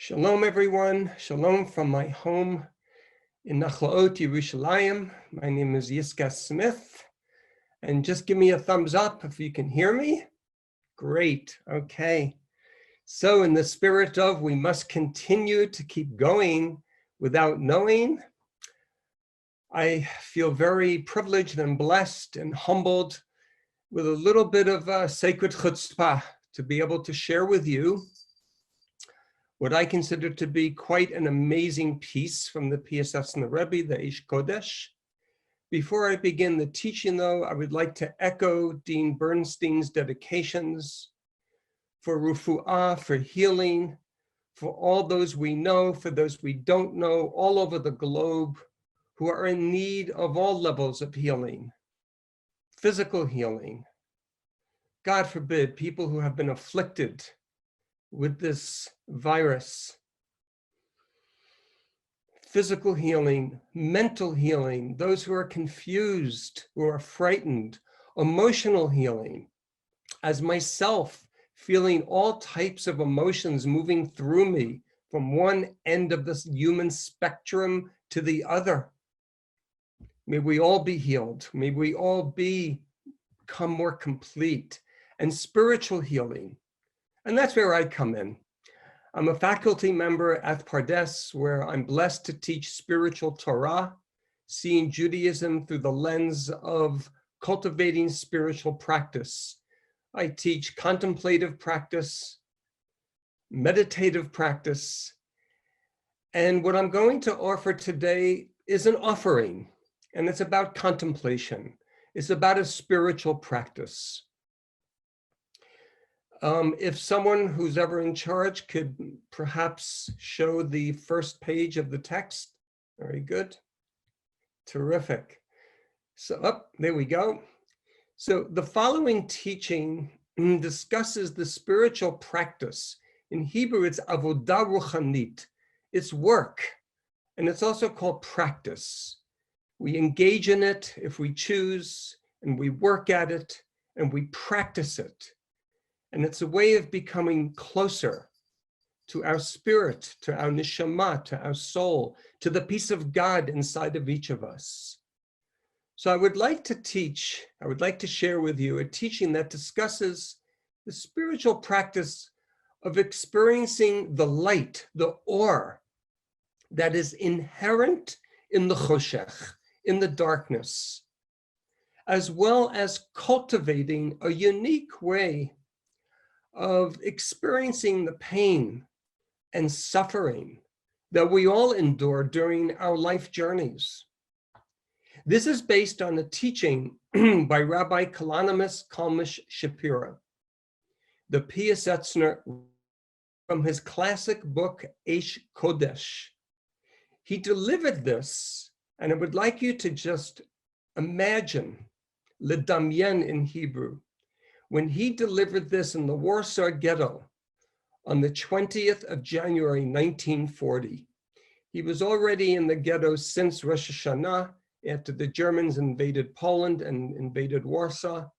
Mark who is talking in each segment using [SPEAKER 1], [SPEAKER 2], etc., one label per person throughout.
[SPEAKER 1] Shalom, everyone. Shalom from my home in Nachlaot, Yerushalayim. My name is Yiscah Smith. And just give me a thumbs up if you can hear me. Great. Okay. So in the spirit of we must continue to keep going without knowing, I feel very privileged and blessed and humbled with a little bit of sacred chutzpah to be able to share with you what I consider to be quite an amazing piece from the PSS and the Rebbe, the Eish Kodesh. Before I begin the teaching, though, I would like to echo Dean Bernstein's dedications for refuah, for healing, for all those we know, for those we don't know, all over the globe, who are in need of all levels of healing, physical healing. God forbid, people who have been afflicted with this virus, physical healing, mental healing, those who are confused, who are frightened, emotional healing, as myself feeling all types of emotions moving through me from one end of this human spectrum to the other. May we all be healed. May we all become more complete. And spiritual healing. And that's where I come in. I'm a faculty member at Pardes, where I'm blessed to teach spiritual Torah, seeing Judaism through the lens of cultivating spiritual practice. I teach contemplative practice, meditative practice, and what I'm going to offer today is an offering, and it's about contemplation. It's about a spiritual practice. If someone who's ever in charge could perhaps show the first page of the text. Very good. Terrific. So, there we go. So the following teaching discusses the spiritual practice. In Hebrew, it's avodah ruchanit. It's work, and it's also called practice. We engage in it if we choose, and we work at it, and we practice it. And it's a way of becoming closer to our spirit, to our neshama, to our soul, to the peace of God inside of each of us. So I would like to share with you a teaching that discusses the spiritual practice of experiencing the light, the or that is inherent in the choshech, in the darkness, as well as cultivating a unique way of experiencing the pain and suffering that we all endure during our life journeys. This is based on a teaching by Rabbi Kalanimus Kalmish Shapira, the Piasetzner, from his classic book, Eish Kodesh. He delivered this, and I would like you to just imagine, ledamyen in Hebrew, when he delivered this in the Warsaw Ghetto on the 20th of January, 1940. He was already in the ghetto since Rosh Hashanah, after the Germans invaded Poland and invaded Warsaw.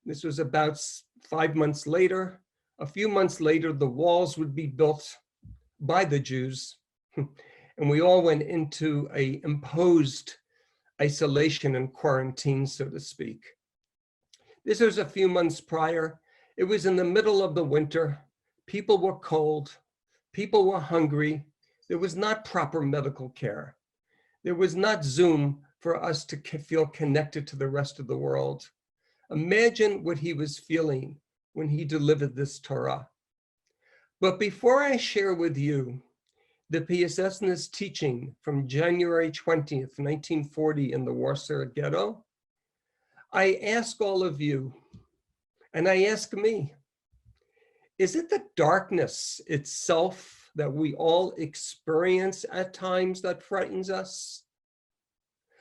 [SPEAKER 1] This was about 5 months later. A few months later, the walls would be built by the Jews, and we all went into an imposed isolation and quarantine, so to speak. This was a few months prior. It was in the middle of the winter. People were cold. People were hungry. There was not proper medical care. There was not Zoom for us to feel connected to the rest of the world. Imagine what he was feeling when he delivered this Torah. But before I share with you the PSSN's teaching from January 20th, 1940 in the Warsaw Ghetto, I ask all of you, and I ask me, is it the darkness itself that we all experience at times that frightens us,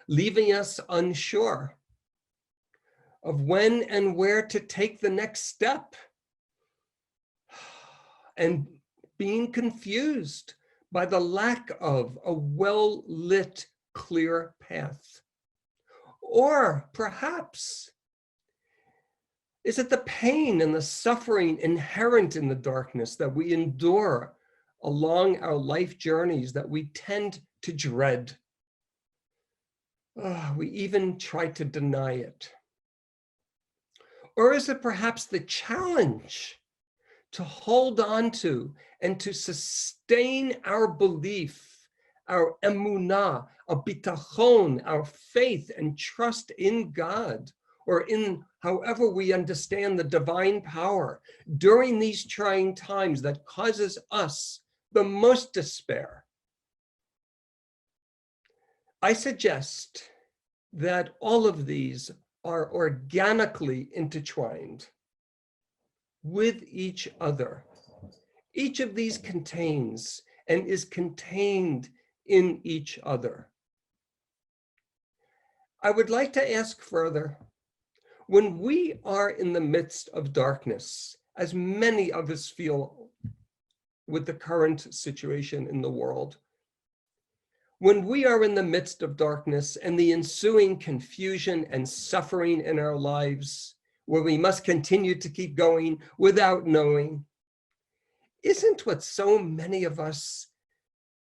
[SPEAKER 1] leaving us unsure of when and where to take the next step, and being confused by the lack of a well-lit, clear path? Or perhaps, is it the pain and the suffering inherent in the darkness that we endure along our life journeys that we tend to dread. We even try to deny it. Or is it perhaps the challenge to hold on to and to sustain our belief, our emunah, our bitachon, our faith and trust in God, or in however we understand the divine power during these trying times that causes us the most despair? I suggest that all of these are organically intertwined with each other. Each of these contains and is contained in each other. I would like to ask further, when we are in the midst of darkness, as many of us feel with the current situation in the world, when we are in the midst of darkness and the ensuing confusion and suffering in our lives, where we must continue to keep going without knowing, isn't what so many of us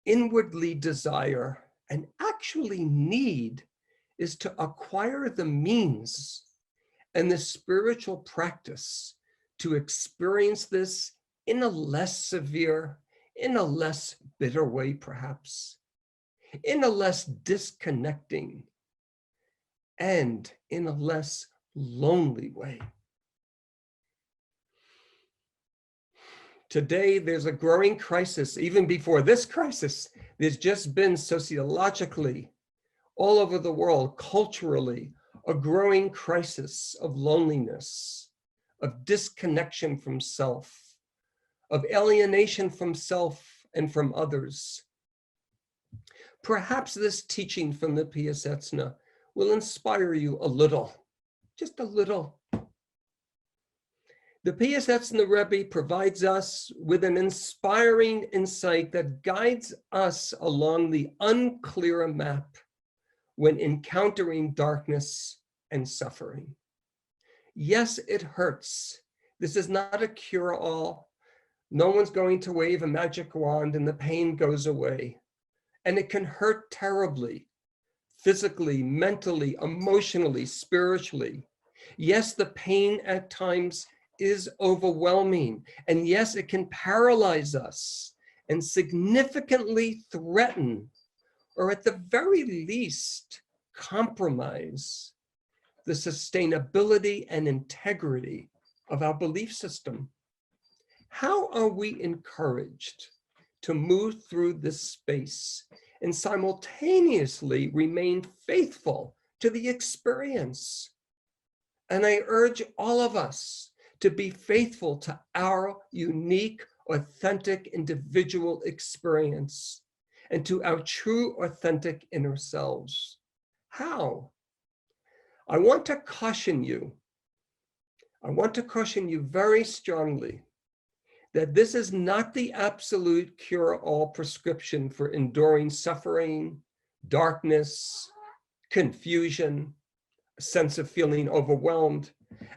[SPEAKER 1] inwardly desire and actually need is to acquire the means and the spiritual practice to experience this in a less severe, in a less bitter way, perhaps, in a less disconnecting, and in a less lonely way. Today, there's a growing crisis. Even before this crisis, there's just been sociologically, all over the world, culturally, a growing crisis of loneliness, of disconnection from self, of alienation from self and from others. Perhaps this teaching from the Piasetzna will inspire you a little, just a little. The Piasetzna Rebbe provides us with an inspiring insight that guides us along the unclear map when encountering darkness and suffering. Yes, it hurts. This is not a cure-all. No one's going to wave a magic wand and the pain goes away. And it can hurt terribly, physically, mentally, emotionally, spiritually. Yes, the pain at times is overwhelming. And yes, it can paralyze us and significantly threaten, or at the very least, compromise the sustainability and integrity of our belief system. How are we encouraged to move through this space and simultaneously remain faithful to the experience? And I urge all of us to be faithful to our unique, authentic, individual experience and to our true, authentic inner selves. How? I want to caution you very strongly that this is not the absolute cure-all prescription for enduring suffering, darkness, confusion, a sense of feeling overwhelmed.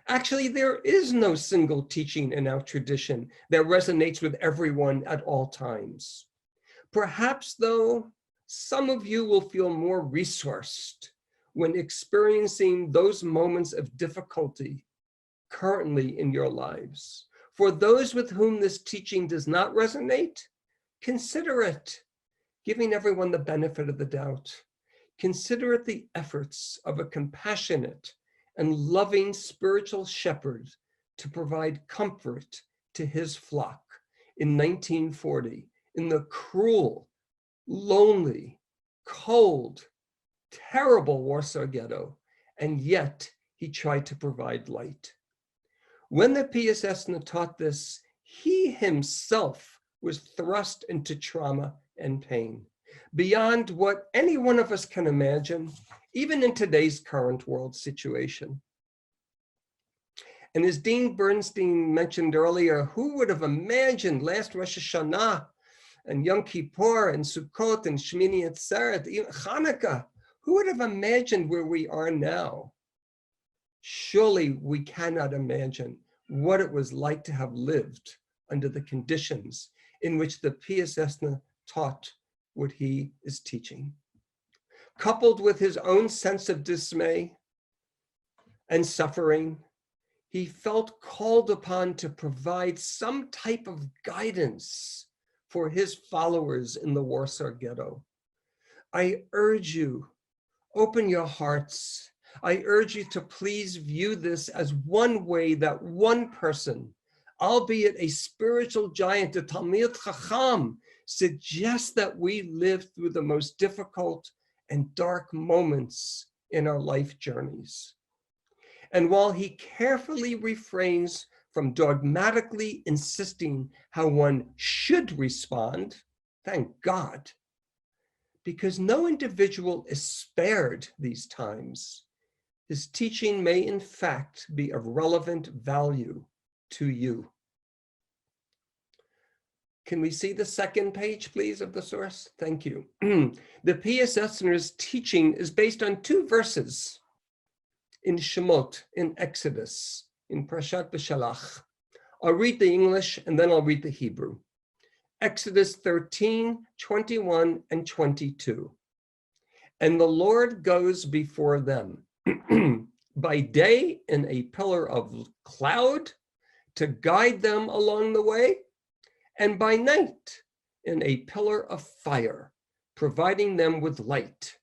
[SPEAKER 1] Actually, there is no single teaching in our tradition that resonates with everyone at all times. Perhaps, though, some of you will feel more resourced when experiencing those moments of difficulty currently in your lives. For those with whom this teaching does not resonate, consider it, giving everyone the benefit of the doubt. Consider it the efforts of a compassionate and loving spiritual shepherd to provide comfort to his flock in 1940 in the cruel, lonely, cold, terrible Warsaw Ghetto, and yet he tried to provide light. When the Piasetzna taught this, he himself was thrust into trauma and pain, beyond what any one of us can imagine, even in today's current world situation. And as Dean Bernstein mentioned earlier, who would have imagined last Rosh Hashanah and Yom Kippur and Sukkot and Shmini Atzeret, even Hanukkah, who would have imagined where we are now? Surely we cannot imagine what it was like to have lived under the conditions in which the Piaseczna taught what he is teaching. Coupled with his own sense of dismay and suffering, he felt called upon to provide some type of guidance for his followers in the Warsaw Ghetto. I urge you, open your hearts. I urge you to please view this as one way that one person, albeit a spiritual giant, a Talmid Chacham, suggests that we live through the most difficult and dark moments in our life journeys. And while he carefully refrains from dogmatically insisting how one should respond, thank God, because no individual is spared these times, his teaching may in fact be of relevant value to you. Can we see the second page, please, of the source? Thank you. The Piaseczner's teaching is based on two verses in Shemot, in Exodus, in Parashat B'Shalach. I'll read the English and then I'll read the Hebrew. Exodus 13, 21 and 22. And the Lord goes before them by day in a pillar of cloud to guide them along the way, and by night in a pillar of fire, providing them with light,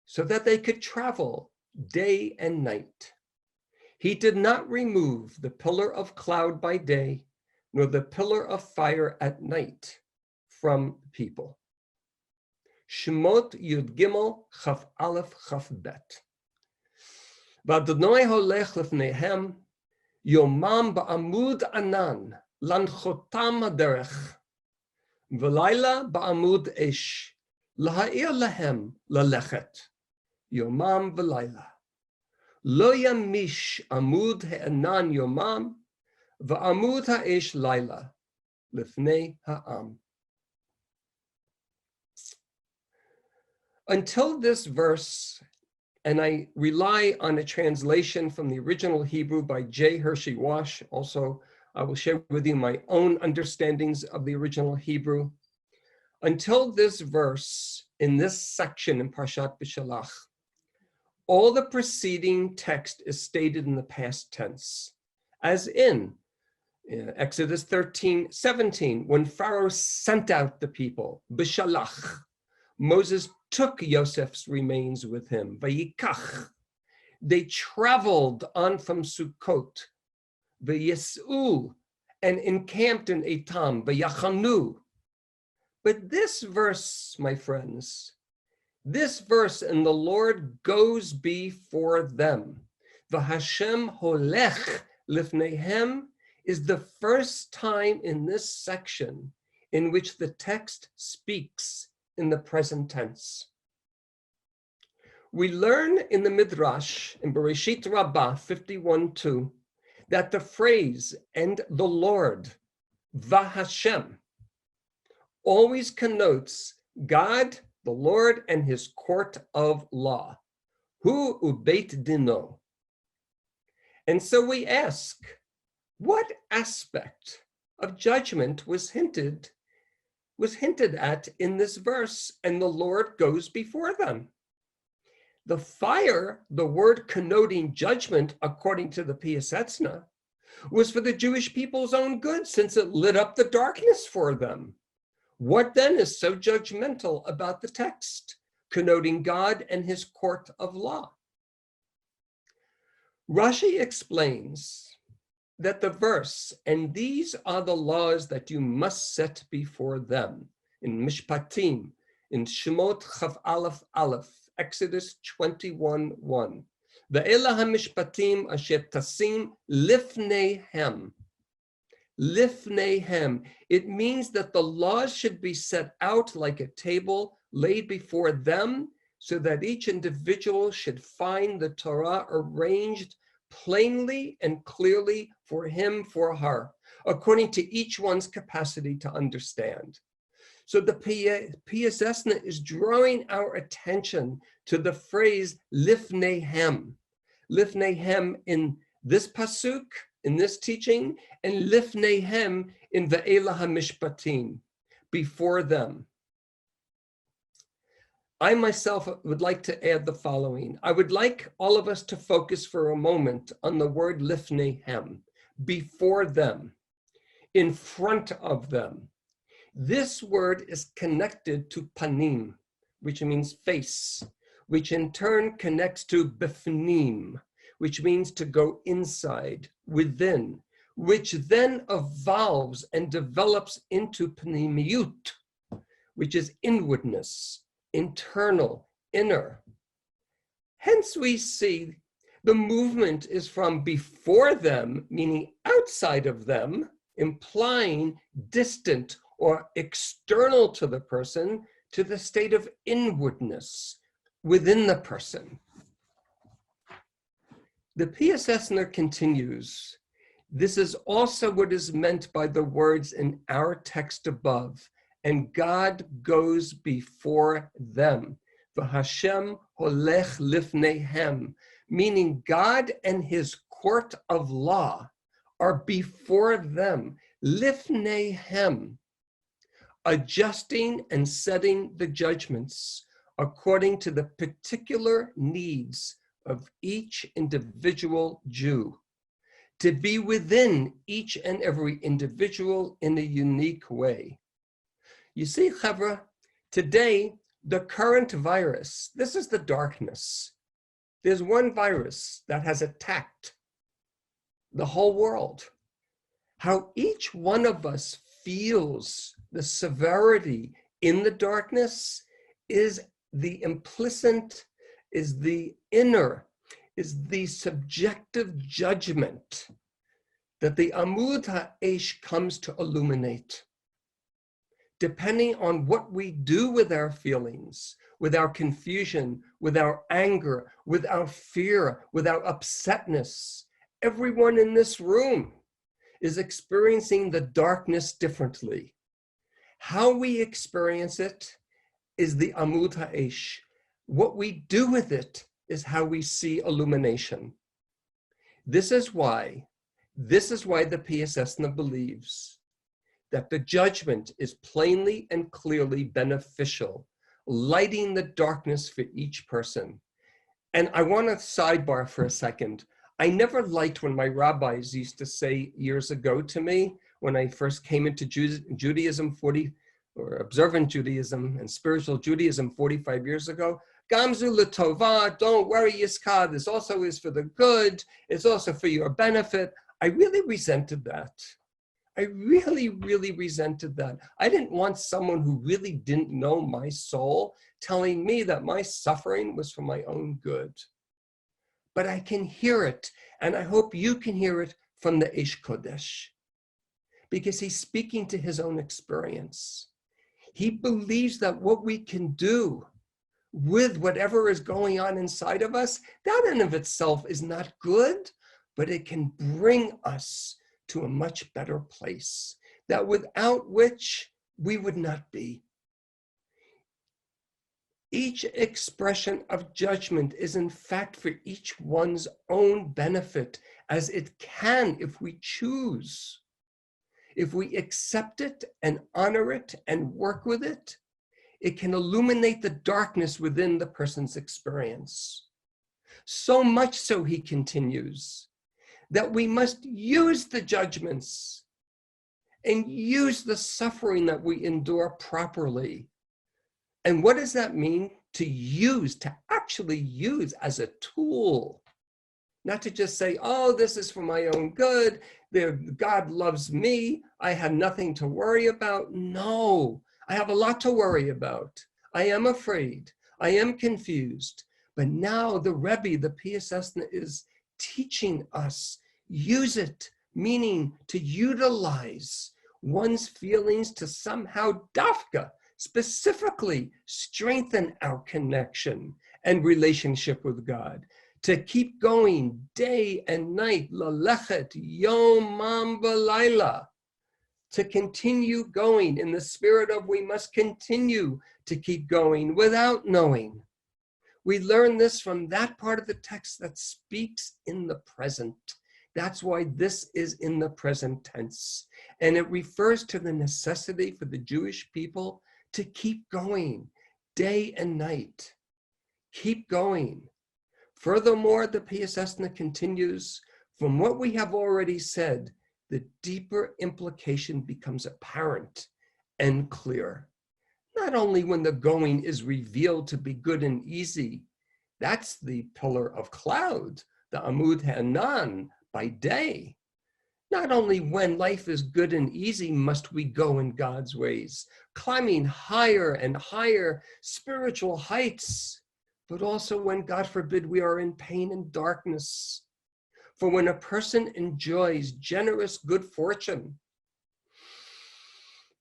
[SPEAKER 1] so that they could travel day and night. He did not remove the pillar of cloud by day, nor the pillar of fire at night from people. Shemot Yud Gimel Chaf Aleph Chaf Bet. V'Adonai holech lefnehem yomam ba'amud anan lanchotam haderech v'layla ba'amud esh laha'ir lahem lalechet yomam v'layla lo yamish amud ha'anan yomam v'amud ha'esh layla lefnei ha'am. Until this verse, and I rely on a translation from the original Hebrew by J. Hershey Wash. Also, I will share with you my own understandings of the original Hebrew. Until this verse in this section in Parashat B'Shalach, all the preceding text is stated in the past tense, as in Exodus 13, 17, when Pharaoh sent out the people, B'Shalach, Moses took Yosef's remains with him, Vayikach. They traveled on from Sukkot, Vayis'u, and encamped in Etam, Vayachanu. But this verse, my friends, this verse, and the Lord goes before them, V'Hashem holech lifnehem, is the first time in this section in which the text speaks in the present tense. We learn in the Midrash, in Bereshit Rabbah 51:2, that the phrase, and the Lord, V'Hashem, always connotes God, the Lord, and his court of law, Hu ubeit dino. And so we ask, what aspect of judgment was hinted at in this verse, and the Lord goes before them? The fire, the word connoting judgment, according to the Piaseczna, was for the Jewish people's own good, since it lit up the darkness for them. What then is so judgmental about the text, connoting God and his court of law? Rashi explains that the verse, and these are the laws that you must set before them, in Mishpatim, in Shemot Chav Aleph Aleph, Exodus 21:1. Ve'ela hamishpatim asher tasim lifneihem. Lifneihem. It means that the laws should be set out like a table laid before them, so that each individual should find the Torah arranged plainly and clearly for him, for her, according to each one's capacity to understand. So the Piaseczna is drawing our attention to the phrase lifneihem. Lifneihem in this pasuk in this teaching, and lifneihem in ve'ela hamishpatim, before them. I myself would like to add the following. I would like all of us to focus for a moment on the word lifneihem, before them, in front of them. This word is connected to panim, which means face, which in turn connects to bifnim, which means to go inside, within, which then evolves and develops into panimiyut, which is inwardness, internal, inner. Hence we see the movement is from before them, meaning outside of them, implying distant or external to the person, to the state of inwardness within the person. The PSSner continues, this is also what is meant by the words in our text above, and God goes before them. V'Hashem holech lifneihem, meaning God and his court of law are before them, lifneihem, adjusting and setting the judgments according to the particular needs of each individual Jew, to be within each and every individual in a unique way. You see, Chavra, today, the current virus, this is the darkness. There's one virus that has attacked the whole world. How each one of us feels the severity in the darkness is the implicit, is the inner, is the subjective judgment that the Amud HaEsh comes to illuminate. Depending on what we do with our feelings, with our confusion, with our anger, with our fear, with our upsetness, everyone in this room is experiencing the darkness differently. How we experience it is the Amud HaEsh. What we do with it is how we see illumination. This is why the PSSna believes that the judgment is plainly and clearly beneficial, lighting the darkness for each person. And I want to sidebar for a second. I never liked when my rabbis used to say years ago to me, when I first came into Judaism, observant Judaism and spiritual Judaism 45 years ago, Gamzu l'tova, don't worry, Yiscah, this also is for the good, it's also for your benefit. I really resented that. I really, really resented that. I didn't want someone who really didn't know my soul telling me that my suffering was for my own good. But I can hear it, and I hope you can hear it from the Eish Kodesh, because he's speaking to his own experience. He believes that what we can do with whatever is going on inside of us, that in of itself is not good, but it can bring us to a much better place, that without which we would not be. Each expression of judgment is in fact for each one's own benefit, as it can if we choose. If we accept it and honor it and work with it, it can illuminate the darkness within the person's experience. So much so, he continues, that we must use the judgments and use the suffering that we endure properly. And what does that mean? To use, to actually use as a tool. Not to just say, oh, this is for my own good, God loves me, I have nothing to worry about. No, I have a lot to worry about. I am afraid, I am confused. But now the Rebbe, the PSSna, is teaching us, use it, meaning to utilize one's feelings to somehow dafka, specifically strengthen our connection and relationship with God, to keep going day and night, lalechet yomam v'layla, to continue going in the spirit of we must continue to keep going without knowing. We learn this from that part of the text that speaks in the present, That's why this is in the present tense. And it refers to the necessity for the Jewish people to keep going day and night. Keep going. Furthermore, the PSSNA continues, from what we have already said, the deeper implication becomes apparent and clear. Not only when the going is revealed to be good and easy, that's the pillar of cloud, the Amud Hanan, by day. Not only when life is good and easy must we go in God's ways, climbing higher and higher spiritual heights, but also when, God forbid, we are in pain and darkness. For when a person enjoys generous good fortune,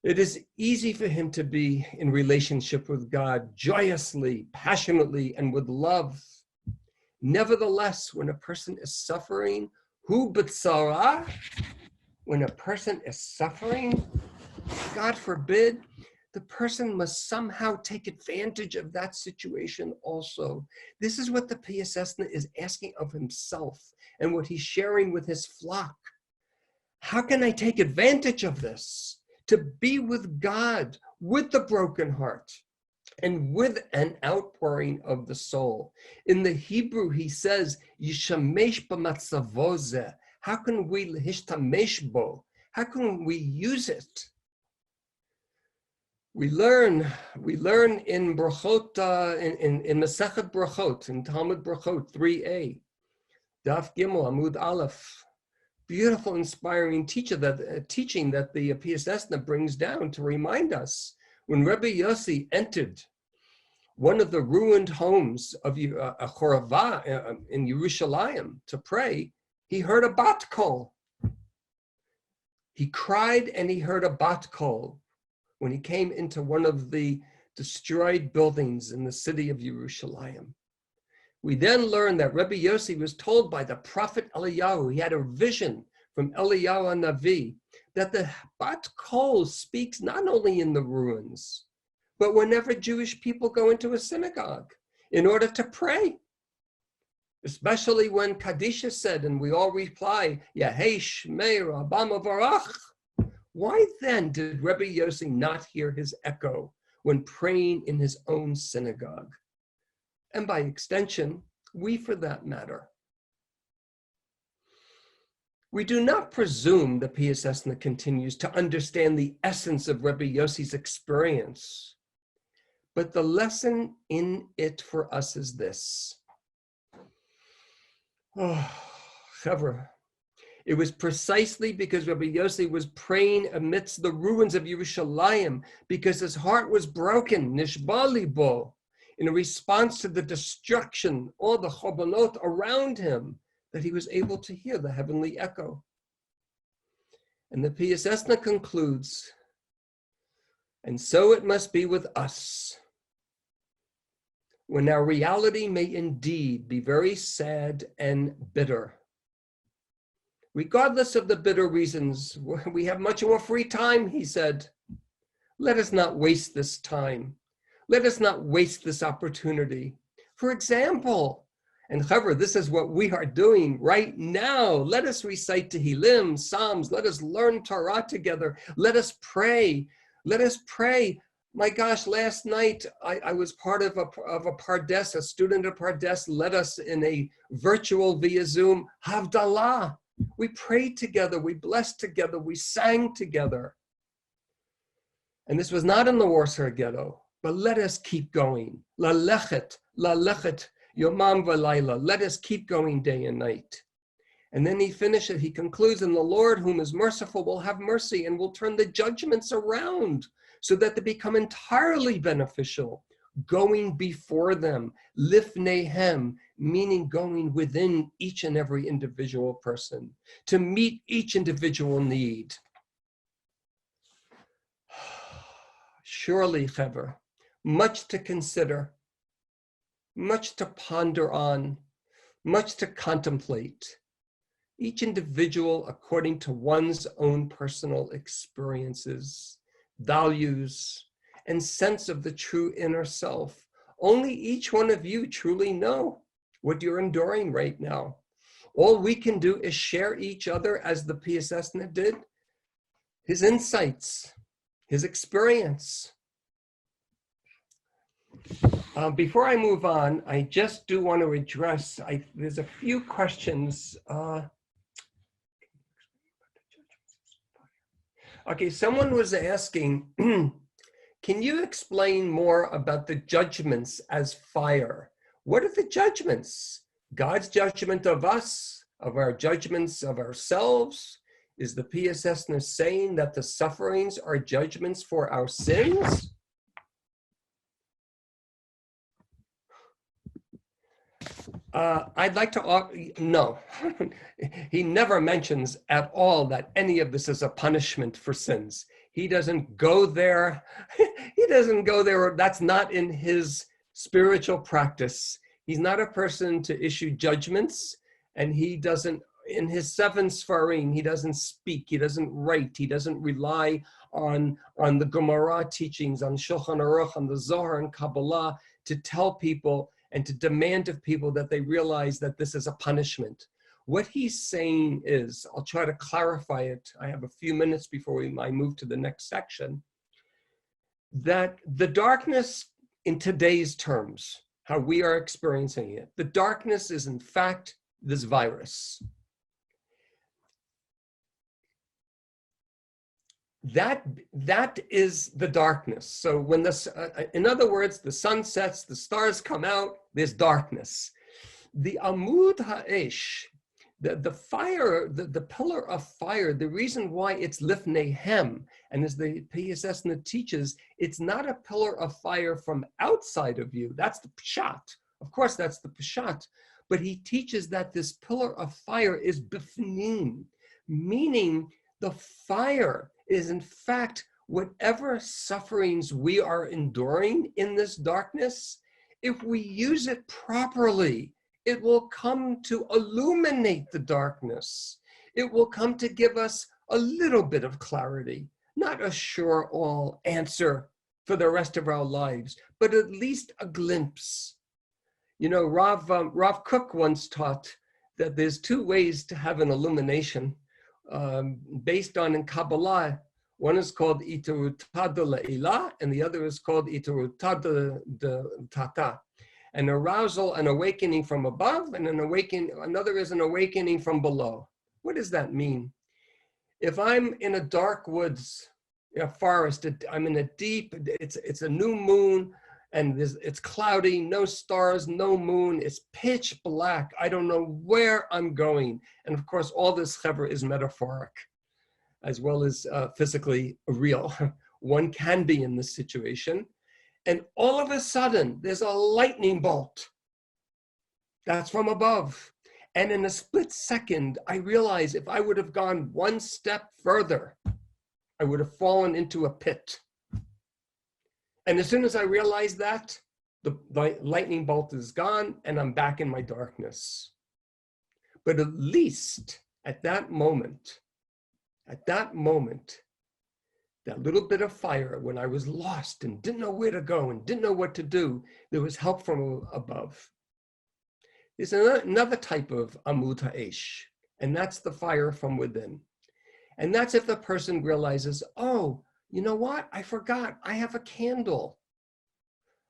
[SPEAKER 1] it is easy for him to be in relationship with God joyously, passionately, and with love. Nevertheless, when a person is suffering, hu b'tzara, when a person is suffering, God forbid, the person must somehow take advantage of that situation also. This is what the PSSNA is asking of himself and what he's sharing with his flock. How can I take advantage of this? To be with God, with the broken heart, and with an outpouring of the soul. In the Hebrew, he says, Yishamesh b'matzavoze. How can we hishtamesh bo? How can we use it? We learn in Brachot, in Masechet Brachot, in Talmud Brachot 3a, Daf Gimel Amud Aleph. Beautiful, inspiring teaching that the PSSNA brings down to remind us. When Rebbe Yossi entered one of the ruined homes of Choravah in Yerushalayim to pray, he heard a bat kol. He cried and he heard a bat kol when he came into one of the destroyed buildings in the city of Yerushalayim. We then learn that Rebbe Yossi was told by the prophet Eliyahu, he had a vision from Eliyahu Navi, that the bat kol speaks not only in the ruins, but whenever Jewish people go into a synagogue in order to pray. Especially when Kaddish is said and we all reply, Yehei Shmei Rabbam Avarach. Why then did Rebbe Yossi not hear his echo when praying in his own synagogue? And by extension, we for that matter. We do not presume, the PSSNA continues, to understand the essence of Rebbe Yossi's experience, but the lesson in it for us is this. Oh, Chevra, it was precisely because Rebbe Yossi was praying amidst the ruins of Yerushalayim, because his heart was broken, nishba libo, in response to the destruction, all the chobanot around him, that he was able to hear the heavenly echo. And the PSSNA concludes, and so it must be with us. When our reality may indeed be very sad and bitter, regardless of the bitter reasons, we have much more free time, he said. Let us not waste this time. Let us not waste this opportunity. For example, and however, this is what we are doing right now. Let us recite Tehillim, Psalms. Let us learn Torah together. Let us pray. Let us pray. My gosh, last night I was part of a Pardes, a student of Pardes led us in a virtual via Zoom, Havdalah. We prayed together, we blessed together, we sang together. And this was not in the Warsaw Ghetto, but let us keep going. La lechet, yomam v'layla. Let us keep going day and night. And then he finishes, he concludes, and the Lord, whom is merciful, will have mercy and will turn the judgments around so that they become entirely beneficial, going before them, lifnehem, meaning going within each and every individual person, to meet each individual need. Surely, Hever, much to consider, much to ponder on, much to contemplate. Each individual according to one's own personal experiences, values, and sense of the true inner self. Only each one of you truly know what you're enduring right now. All we can do is share each other, as the Piaseczna did, his insights, his experience. Before I move on, I just do want to address, there's a few questions. Okay, someone was asking, can you explain more about the judgments as fire? What are the judgments? God's judgment of us, of our judgments of ourselves? Is the Piaseczna saying that the sufferings are judgments for our sins? I'd like to, no. He never mentions at all that any of this is a punishment for sins. He doesn't go there. He doesn't go there. That's not in his spiritual practice. He's not a person to issue judgments, and he doesn't, in his 7 Sfarim, he doesn't speak, he doesn't write, he doesn't rely on the Gemara teachings, on Shulchan Aruch, on the Zohar and Kabbalah to tell people and to demand of people that they realize that this is a punishment. What he's saying is, I'll try to clarify it. I have a few minutes before I move to the next section, that the darkness in today's terms, how we are experiencing it, the darkness is in fact this virus. That is the darkness. So when in other words, the sun sets, the stars come out, there's darkness. The Amud Ha'esh, the fire, the pillar of fire, the reason why it's Lifneihem, and as the Piaseczna teaches, it's not a pillar of fire from outside of you. That's the Pshat. Of course, that's the Pshat. But he teaches that this pillar of fire is Bifnim, meaning the fire is in fact whatever sufferings we are enduring in this darkness. If we use it properly, it will come to illuminate the darkness. It will come to give us a little bit of clarity, not a sure-all answer for the rest of our lives, but at least a glimpse. You know, Rav Kook once taught that there's 2 ways to have an illumination based on in Kabbalah. One is called Iterutad Le'ilah, and the other is called Iterutad Tata. An arousal, an awakening from above, and another is an awakening from below. What does that mean? If I'm in a dark woods, a forest, I'm in a deep, it's a new moon, and it's cloudy, no stars, no moon, it's pitch black. I don't know where I'm going. And of course, all this chevra is metaphoric, as well as physically real. One can be in this situation. And all of a sudden, there's a lightning bolt. That's from above. And in a split second, I realize if I would have gone 1 step further, I would have fallen into a pit. And as soon as I realize that, the lightning bolt is gone and I'm back in my darkness. But at least at that moment, that little bit of fire, when I was lost and didn't know where to go and didn't know what to do, there was help from above. There's another type of Amud Ha'esh, and that's the fire from within. And that's if the person realizes, oh, you know what? I forgot, I have a candle.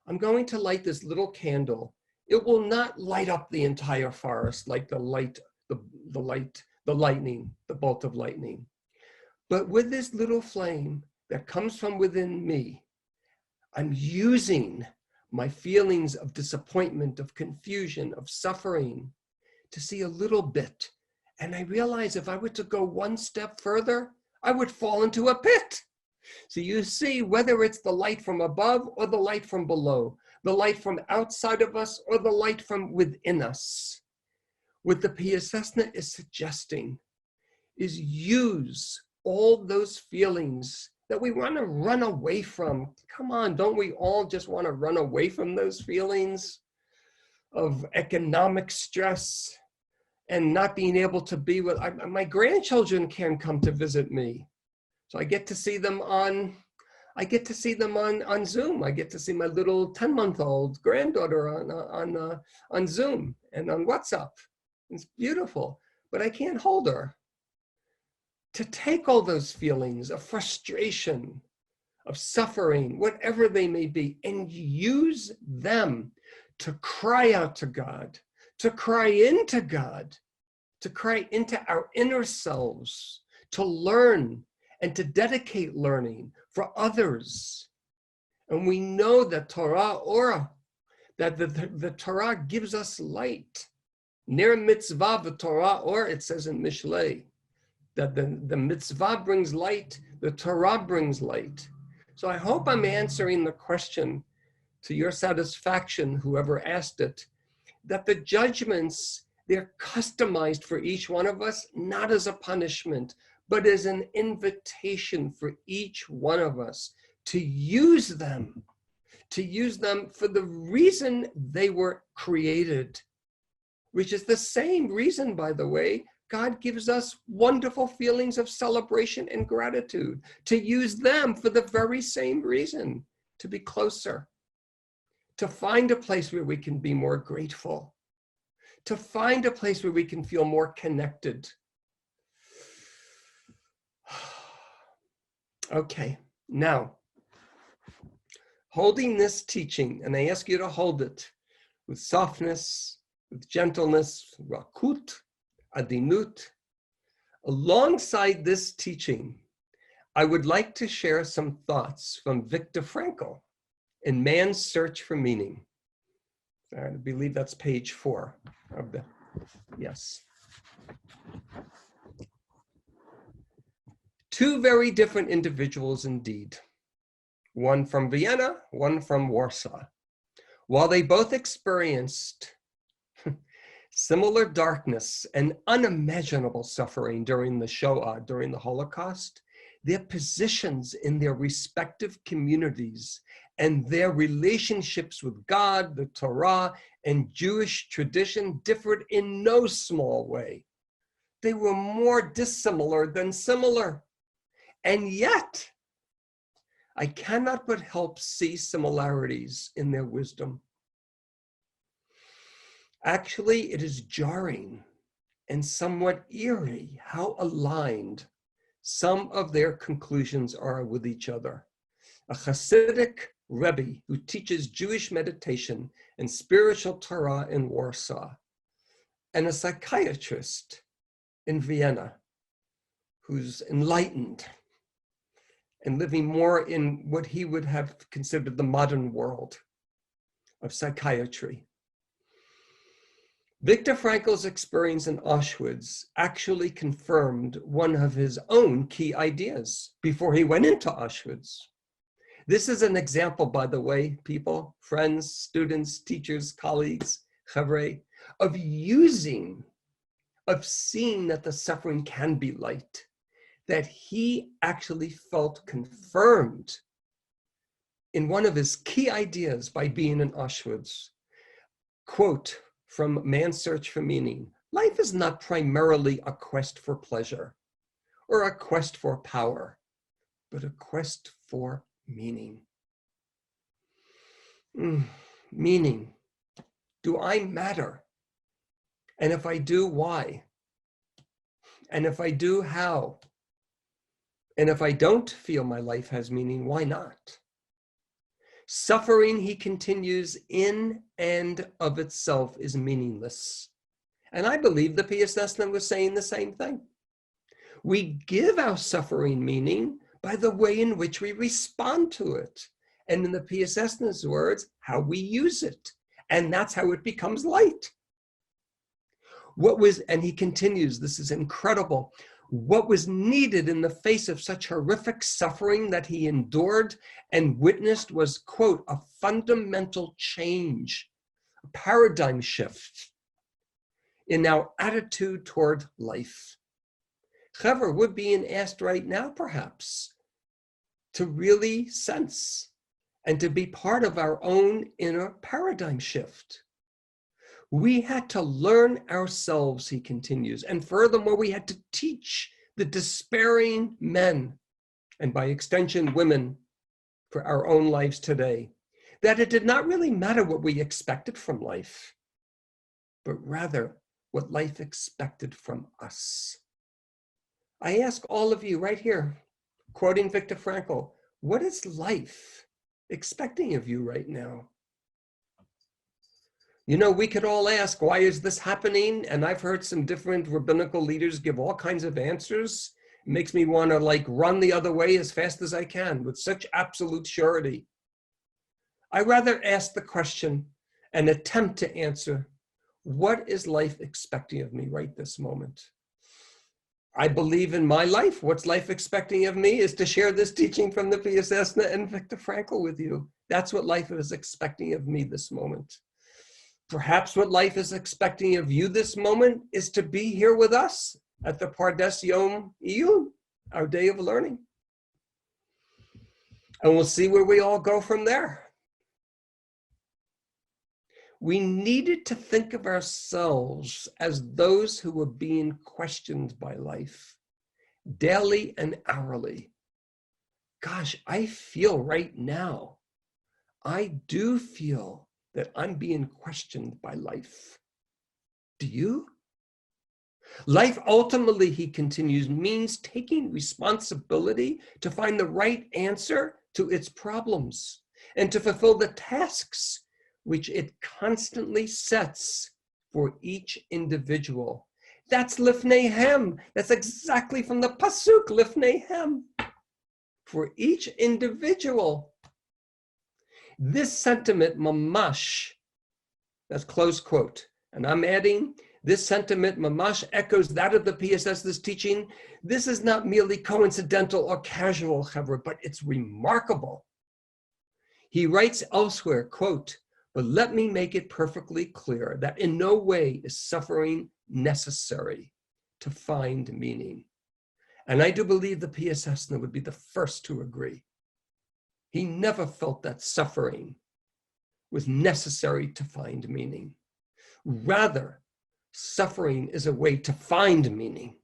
[SPEAKER 1] I'm going to light this little candle. It will not light up the entire forest like the lightning, the bolt of lightning. But with this little flame that comes from within me, I'm using my feelings of disappointment, of confusion, of suffering to see a little bit. And I realize if I were to go 1 step further, I would fall into a pit. So you see, whether it's the light from above or the light from below, the light from outside of us or the light from within us, what the Piaseczna is suggesting is use all those feelings that we want to run away from. Come on, don't we all just want to run away from those feelings of economic stress and not being able to be with, my grandchildren can't come to visit me. So I get to see them on Zoom. I get to see my little 10-month-old granddaughter on Zoom and on WhatsApp. It's beautiful, but I can't hold her. To take all those feelings of frustration, of suffering, whatever they may be, and use them to cry out to God, to cry into God, to cry into our inner selves, to learn and to dedicate learning for others. And we know that Torah Ora, that the Torah gives us light. Ner mitzvah v'Torah or, it says in Mishlei, that the mitzvah brings light, the Torah brings light. So I hope I'm answering the question to your satisfaction, whoever asked it, that the judgments, they're customized for each one of us, not as a punishment, but as an invitation for each one of us to use them for the reason they were created, which is the same reason, by the way, God gives us wonderful feelings of celebration and gratitude, to use them for the very same reason, to be closer, to find a place where we can be more grateful, to find a place where we can feel more connected. Okay, now, holding this teaching, and I ask you to hold it with softness, with gentleness, rakut, adinut. Alongside this teaching, I would like to share some thoughts from Viktor Frankl in Man's Search for Meaning. I believe that's page 4 of the, yes. Two very different individuals indeed. One from Vienna, one from Warsaw. While they both experienced similar darkness and unimaginable suffering during the Shoah, during the Holocaust, their positions in their respective communities and their relationships with God, the Torah, and Jewish tradition differed in no small way. They were more dissimilar than similar. And yet, I cannot but help see similarities in their wisdom. Actually, it is jarring and somewhat eerie how aligned some of their conclusions are with each other. A Hasidic Rebbe who teaches Jewish meditation and spiritual Torah in Warsaw, and a psychiatrist in Vienna who's enlightened and living more in what he would have considered the modern world of psychiatry. Viktor Frankl's experience in Auschwitz actually confirmed one of his own key ideas before he went into Auschwitz. This is an example, by the way, people, friends, students, teachers, colleagues, chavre, of seeing that the suffering can be light, that he actually felt confirmed in one of his key ideas by being in Auschwitz. Quote from Man's Search for Meaning: life is not primarily a quest for pleasure or a quest for power, but a quest for meaning. Meaning. Do I matter? And if I do, why? And if I do, how? And if I don't feel my life has meaning, why not? Suffering, he continues, in and of itself is meaningless. And I believe the Piaseczna was saying the same thing. We give our suffering meaning by the way in which we respond to it. And in the Piasetzna's words, how we use it. And that's how it becomes light. And he continues, this is incredible. What was needed in the face of such horrific suffering that he endured and witnessed was, quote, a fundamental change, a paradigm shift in our attitude toward life. Chaver, we're being asked right now, perhaps, to really sense and to be part of our own inner paradigm shift. We had to learn ourselves, he continues, and furthermore, we had to teach the despairing men, and by extension, women, for our own lives today, that it did not really matter what we expected from life, but rather what life expected from us. I ask all of you right here, quoting Viktor Frankl, what is life expecting of you right now? You know, we could all ask, why is this happening? And I've heard some different rabbinical leaders give all kinds of answers. It makes me want to like run the other way as fast as I can with such absolute surety. I rather ask the question and attempt to answer, what is life expecting of me right this moment? I believe in my life, what's life expecting of me is to share this teaching from the Piaseczna and Viktor Frankl with you. That's what life is expecting of me this moment. Perhaps what life is expecting of you this moment is to be here with us at the Pardes Yom Iyun, our day of learning. And we'll see where we all go from there. We needed to think of ourselves as those who were being questioned by life, daily and hourly. Gosh, I feel right now, I do feel that I'm being questioned by life. Do you? Life ultimately, he continues, means taking responsibility to find the right answer to its problems and to fulfill the tasks which it constantly sets for each individual. That's Lifnei Hem. That's exactly from the Pasuk, Lifnei Hem. For each individual. This sentiment, mamash, that's close quote. And I'm adding, this sentiment, mamash, echoes that of the Piaseczna's teaching. This is not merely coincidental or casual, however, but it's remarkable. He writes elsewhere, quote, but let me make it perfectly clear that in no way is suffering necessary to find meaning. And I do believe the Piaseczna would be the first to agree. He never felt that suffering was necessary to find meaning. Rather, suffering is a way to find meaning.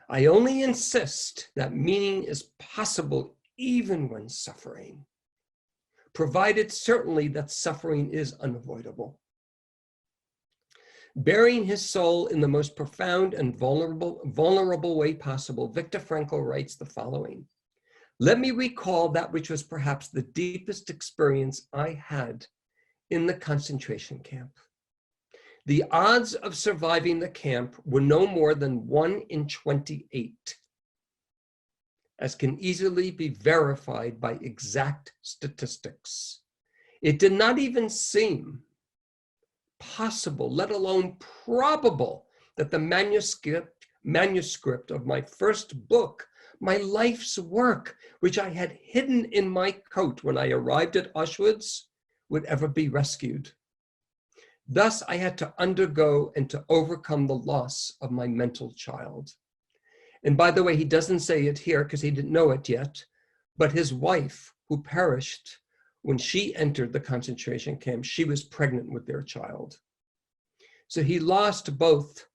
[SPEAKER 1] I only insist that meaning is possible even when suffering, provided certainly that suffering is unavoidable. Burying his soul in the most profound and vulnerable way possible, Viktor Frankl writes the following. Let me recall that which was perhaps the deepest experience I had in the concentration camp. The odds of surviving the camp were no more than 1 in 28, as can easily be verified by exact statistics. It did not even seem possible, let alone probable, that the manuscript of my first book, my life's work, which I had hidden in my coat when I arrived at Auschwitz, would ever be rescued. Thus, I had to undergo and to overcome the loss of my mental child. And by the way, he doesn't say it here because he didn't know it yet, but his wife, who perished when she entered the concentration camp, she was pregnant with their child. So he lost both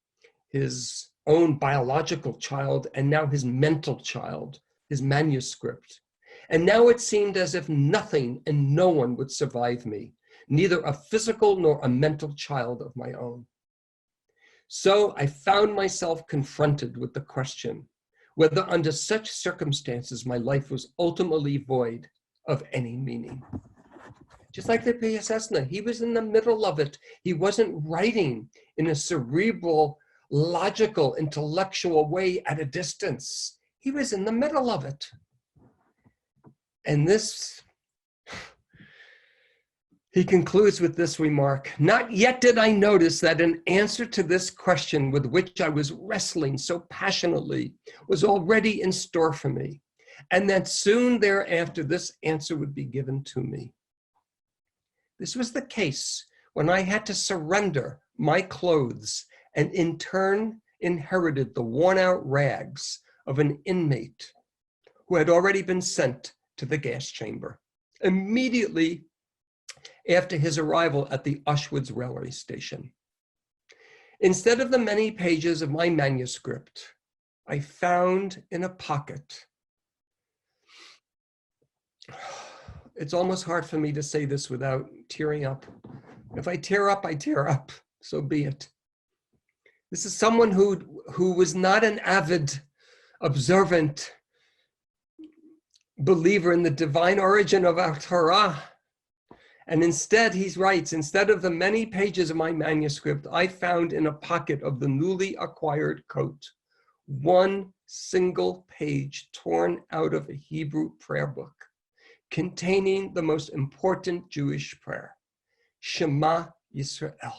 [SPEAKER 1] his own biological child and now his mental child, his manuscript. And now it seemed as if nothing and no one would survive me, neither a physical nor a mental child of my own. So I found myself confronted with the question whether under such circumstances my life was ultimately void of any meaning. Just like the Piaseczna, he was in the middle of it. He wasn't writing in a cerebral, logical, intellectual way at a distance. He was in the middle of it. And this, he concludes with this remark, not yet did I notice that an answer to this question with which I was wrestling so passionately was already in store for me, and that soon thereafter this answer would be given to me. This was the case when I had to surrender my clothes and in turn inherited the worn-out rags of an inmate who had already been sent to the gas chamber immediately after his arrival at the Auschwitz railway station. Instead of the many pages of my manuscript, I found in a pocket. It's almost hard for me to say this without tearing up. If I tear up, I tear up, so be it. This is someone who was not an avid, observant believer in the divine origin of our Torah. And instead, he writes, instead of the many pages of my manuscript, I found in a pocket of the newly acquired coat one single page torn out of a Hebrew prayer book containing the most important Jewish prayer, Shema Yisrael.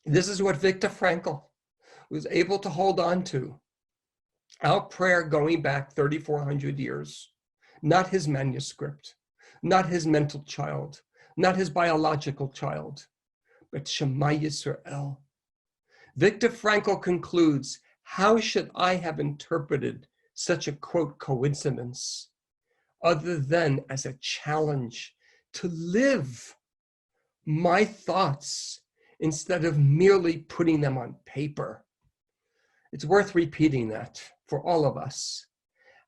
[SPEAKER 1] This is what Viktor Frankl was able to hold on to. Our prayer going back 3,400 years, not his manuscript, not his mental child, not his biological child, but Shema Yisrael. Viktor Frankl concludes, how should I have interpreted such a, quote, coincidence, other than as a challenge to live my thoughts instead of merely putting them on paper? It's worth repeating that for all of us.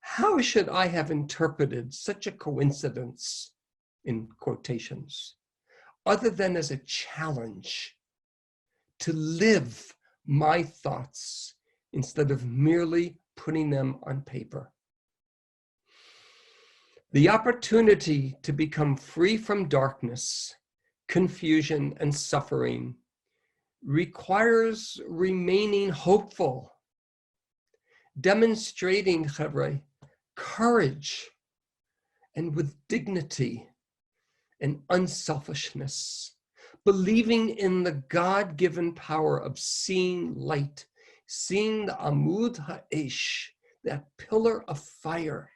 [SPEAKER 1] How should I have interpreted such a coincidence, in quotations, other than as a challenge to live my thoughts instead of merely putting them on paper? The opportunity to become free from darkness, confusion, and suffering requires remaining hopeful, demonstrating, Chevre, courage, and with dignity and unselfishness, believing in the God-given power of seeing light, seeing the Amud Ha'esh, that pillar of fire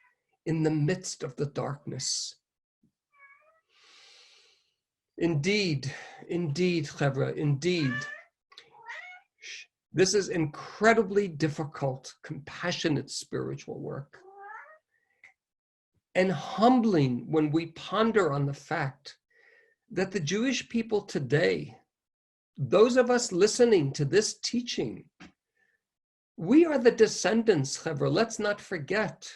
[SPEAKER 1] in the midst of the darkness. Indeed, Chevra, indeed. This is incredibly difficult, compassionate spiritual work. And humbling when we ponder on the fact that the Jewish people today, those of us listening to this teaching, we are the descendants, Chevra, let's not forget,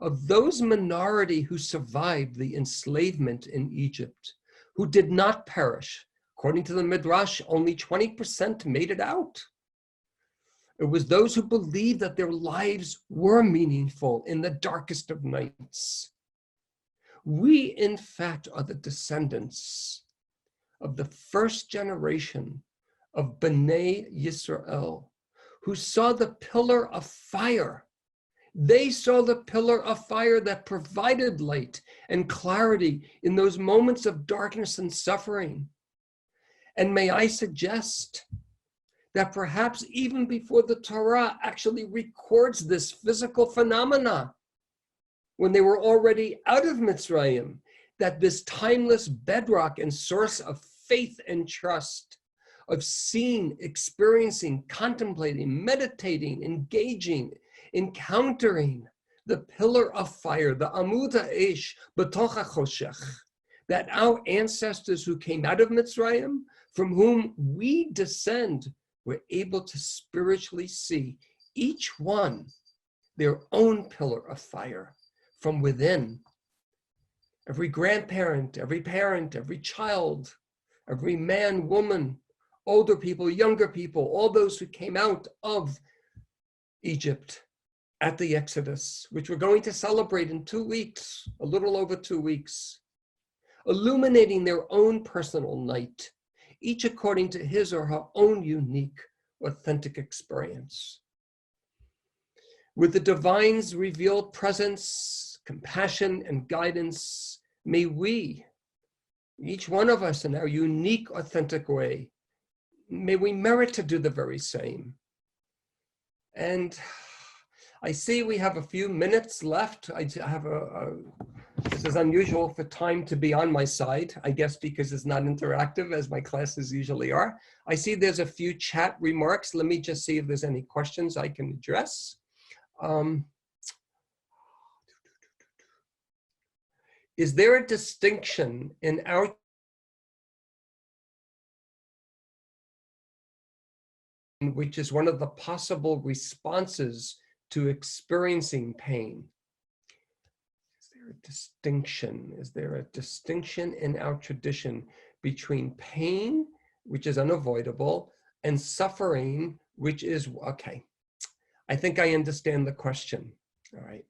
[SPEAKER 1] of those minority who survived the enslavement in Egypt, who did not perish. According to the Midrash, only 20% made it out. It was those who believed that their lives were meaningful in the darkest of nights. We, in fact, are the descendants of the first generation of Bnei Yisrael, who saw the pillar of fire. They saw the pillar of fire that provided light and clarity in those moments of darkness and suffering. And may I suggest that perhaps even before the Torah actually records this physical phenomena, when they were already out of Mitzrayim, that this timeless bedrock and source of faith and trust, of seeing, experiencing, contemplating, meditating, engaging, encountering the pillar of fire, the Amud Ha'esh, B'toch HaChoshech, that our ancestors who came out of Mitzrayim, from whom we descend, were able to spiritually see each one their own pillar of fire from within. Every grandparent, every parent, every child, every man, woman, older people, younger people, all those who came out of Egypt at the Exodus, which we're going to celebrate in 2 weeks, a little over 2 weeks, illuminating their own personal night, each according to his or her own unique, authentic experience. With the divine's revealed presence, compassion, and guidance, may we, each one of us in our unique, authentic way, may we merit to do the very same. And I see we have a few minutes left. I have this is unusual for time to be on my side, I guess because it's not interactive as my classes usually are. I see there's a few chat remarks. Let me just see if there's any questions I can address. Is there a distinction in our which is one of the possible responses to experiencing pain? Is there a distinction? Is there a distinction in our tradition between pain which is unavoidable, and suffering, which is, okay, I think I understand the question. All right.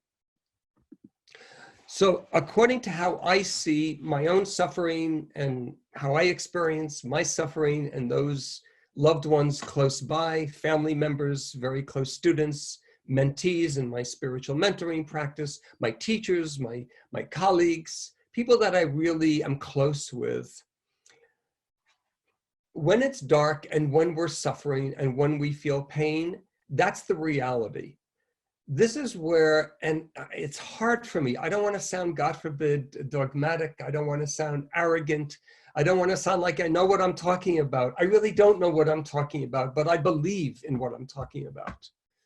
[SPEAKER 1] So according to how I see my own suffering and how I experience my suffering and those loved ones close by, family members, very close students, mentees in my spiritual mentoring practice, my teachers, my colleagues, people that I really am close with, when it's dark and when we're suffering and when we feel pain, that's the reality. This is where, and it's hard for me. I don't want to sound, God forbid, dogmatic. I don't want to sound arrogant. I don't want to sound like I know what I'm talking about. I really don't know what I'm talking about, but I believe in what I'm talking about.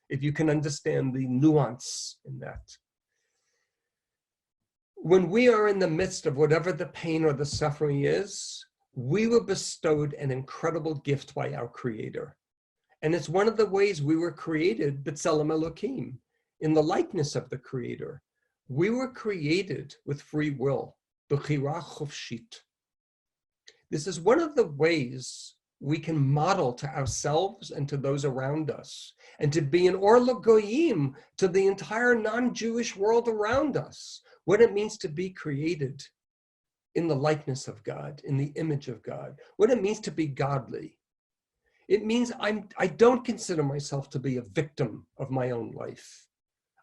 [SPEAKER 1] If you can understand the nuance in that. When we are in the midst of whatever the pain or the suffering is, we were bestowed an incredible gift by our Creator. And it's one of the ways we were created, B'Tselem Elokim, in the likeness of the Creator. We were created with free will, B'chira Chofshit. This is one of the ways we can model to ourselves and to those around us, and to be an Or L'Goyim to the entire non-Jewish world around us, what it means to be created in the likeness of God, in the image of God, what it means to be godly. It means I don't consider myself to be a victim of my own life.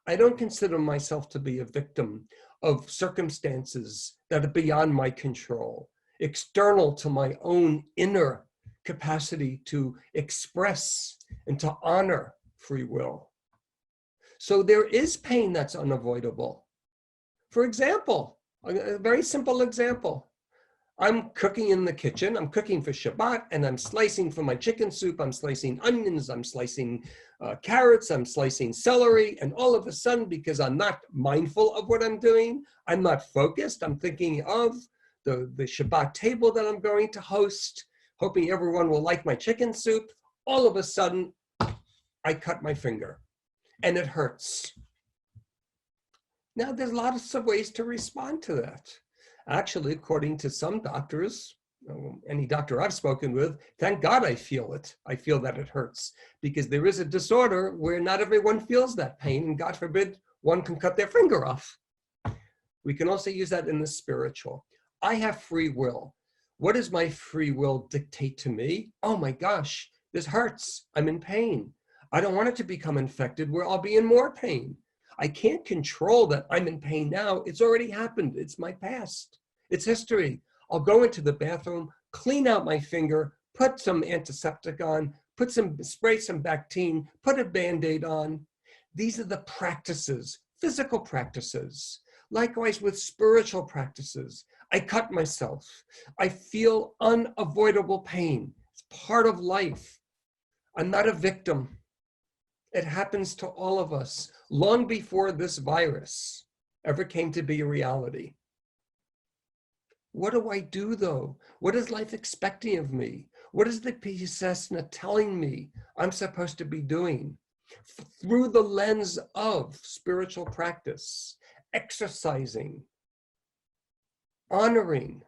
[SPEAKER 1] I don't consider myself to be a victim of circumstances that are beyond my control, external to my own inner capacity to express and to honor free will. So there is pain that's unavoidable. For example, a very simple example. I'm cooking in the kitchen, I'm cooking for Shabbat, and I'm slicing for my chicken soup, I'm slicing onions, I'm slicing carrots, I'm slicing celery, and all of a sudden, because I'm not mindful of what I'm doing, I'm not focused, I'm thinking of the Shabbat table that I'm going to host, hoping everyone will like my chicken soup. All of a sudden, I cut my finger, and it hurts. Now, there's lots of ways to respond to that. Actually, according to some doctors, any doctor I've spoken with, thank God I feel it. I feel that it hurts, because there is a disorder where not everyone feels that pain, and God forbid, one can cut their finger off. We can also use that in the spiritual. I have free will. What does my free will dictate to me? Oh my gosh, this hurts. I'm in pain. I don't want it to become infected where I'll be in more pain. I can't control that I'm in pain now. It's already happened. It's my past. It's history. I'll go into the bathroom, clean out my finger, put some antiseptic on, spray some Bactine, put a Band-Aid on. These are the practices, physical practices. Likewise with spiritual practices. I cut myself. I feel unavoidable pain. It's part of life. I'm not a victim. It happens to all of us long before this virus ever came to be a reality. What do I do though? What is life expecting of me? What is the Pisesna telling me I'm supposed to be doing? Through the lens of spiritual practice, exercising, honoring,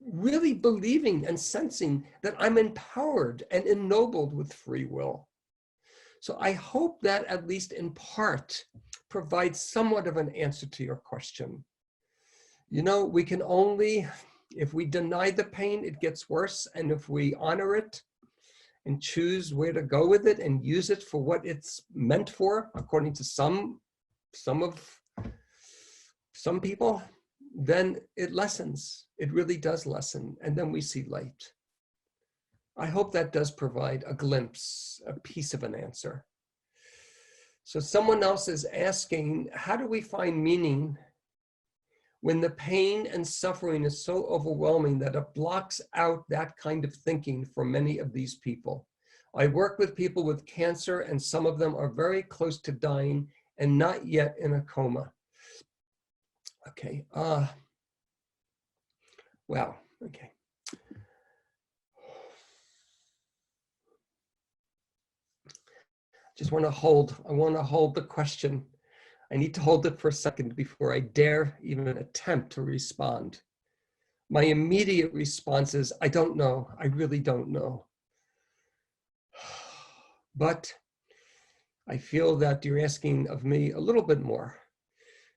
[SPEAKER 1] really believing and sensing that I'm empowered and ennobled with free will. So I hope that at least in part provides somewhat of an answer to your question. You know, we can only, if we deny the pain, it gets worse. And if we honor it and choose where to go with it and use it for what it's meant for, according to some people, then it lessens. It really does lessen. And then we see light. I hope that does provide a glimpse, a piece of an answer. So someone else is asking, how do we find meaning when the pain and suffering is so overwhelming that it blocks out that kind of thinking for many of these people? I work with people with cancer, and some of them are very close to dying and not yet in a coma. Okay, wow, okay. I want to hold the question. I need to hold it for a second before I dare even attempt to respond. My immediate response is, I don't know. I really don't know. But I feel that you're asking of me a little bit more.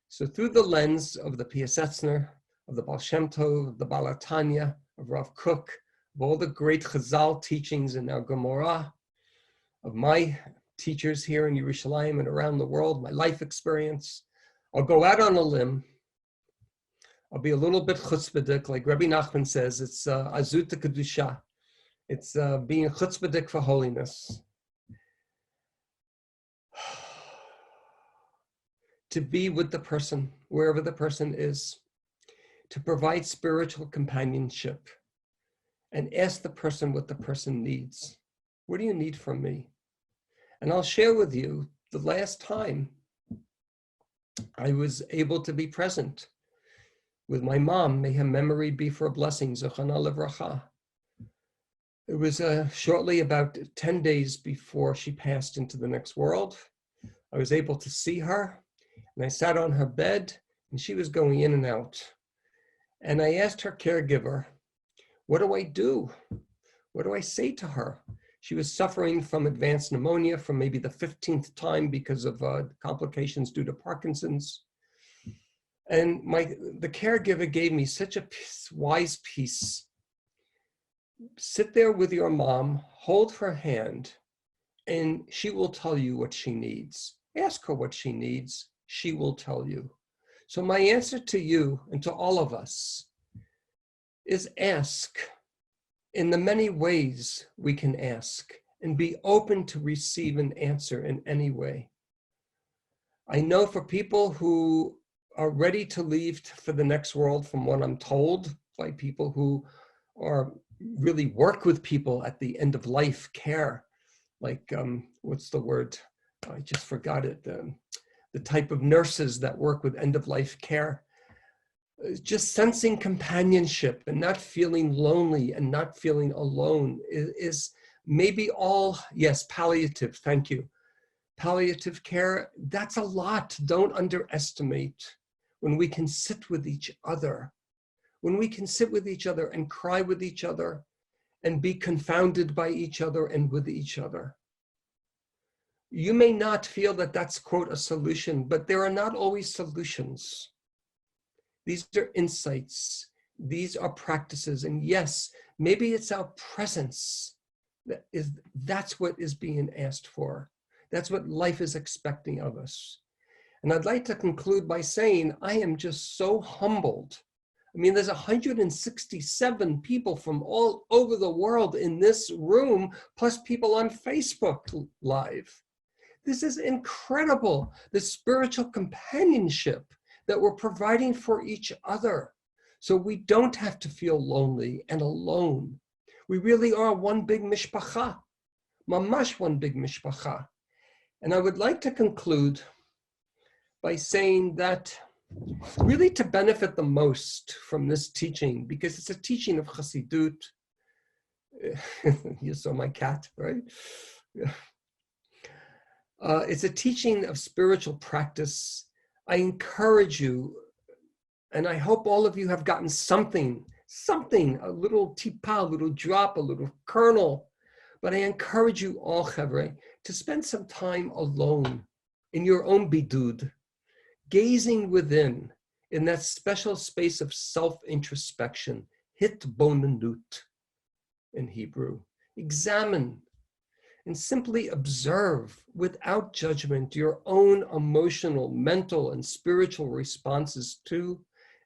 [SPEAKER 1] So through the lens of the Piasetzner, of the Baal Shem Tov, of the Baal HaTanya, of Rav Kook, of all the great Chazal teachings in our Gemara, of my teachers here in Yerushalayim and around the world, my life experience, I'll go out on a limb. I'll be a little bit chutzpahdik, like Rabbi Nachman says, it's azut kedusha. It's being chutzpahdik for holiness. To be with the person, wherever the person is, to provide spiritual companionship and ask the person what the person needs. What do you need from me? And I'll share with you the last time I was able to be present with my mom, may her memory be for a blessing, Zochana Livracha. It was shortly about 10 days before she passed into the next world. I was able to see her, and I sat on her bed, and she was going in and out. And I asked her caregiver, what do I do? What do I say to her? She was suffering from advanced pneumonia for maybe the 15th time because of complications due to Parkinson's. And the caregiver gave me such a wise piece. Sit there with your mom, hold her hand, and she will tell you what she needs. Ask her what she needs, she will tell you. So my answer to you and to all of us is ask in the many ways we can ask and be open to receive an answer in any way. I know for people who are ready to leave for the next world, from what I'm told by people who are really work with people at the end of life care, like what's the word? I just forgot it. The type of nurses that work with end of life care, just sensing companionship and not feeling lonely and not feeling alone is maybe all, yes, palliative, thank you. Palliative care, that's a lot. Don't underestimate when we can sit with each other, when we can sit with each other and cry with each other and be confounded by each other and with each other. You may not feel that that's, quote, a solution, but there are not always solutions. These are insights. These are practices. And yes, maybe it's our presence that's what is being asked for. That's what life is expecting of us. And I'd like to conclude by saying, I am just so humbled. I mean, there's 167 people from all over the world in this room, plus people on Facebook Live. This is incredible, the spiritual companionship that we're providing for each other. So we don't have to feel lonely and alone. We really are one big mishpacha, mamash one big mishpacha. And I would like to conclude by saying that really to benefit the most from this teaching, because it's a teaching of Chassidut. You saw my cat, right? It's a teaching of spiritual practice. I encourage you, and I hope all of you have gotten something, a little tipa, a little drop, a little kernel. But I encourage you all, Chevre, to spend some time alone in your own bidud, gazing within in that special space of self-introspection, hitbonenut in Hebrew. Examine and simply observe without judgment your own emotional, mental, and spiritual responses to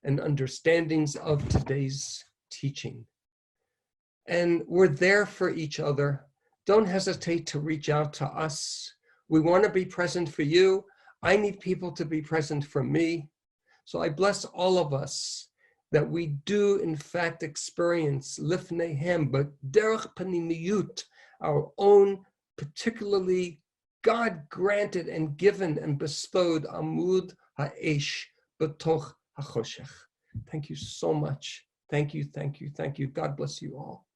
[SPEAKER 1] and understandings of today's teaching. And we're there for each other. Don't hesitate to reach out to us. We want to be present for you. I need people to be present for me. So I bless all of us that we do in fact experience lifneihem, but derech panimiyut, our own particularly God-granted and given and bestowed amud ha'esh b'toch ha'choshech. Thank you so much. Thank you, thank you, thank you. God bless you all.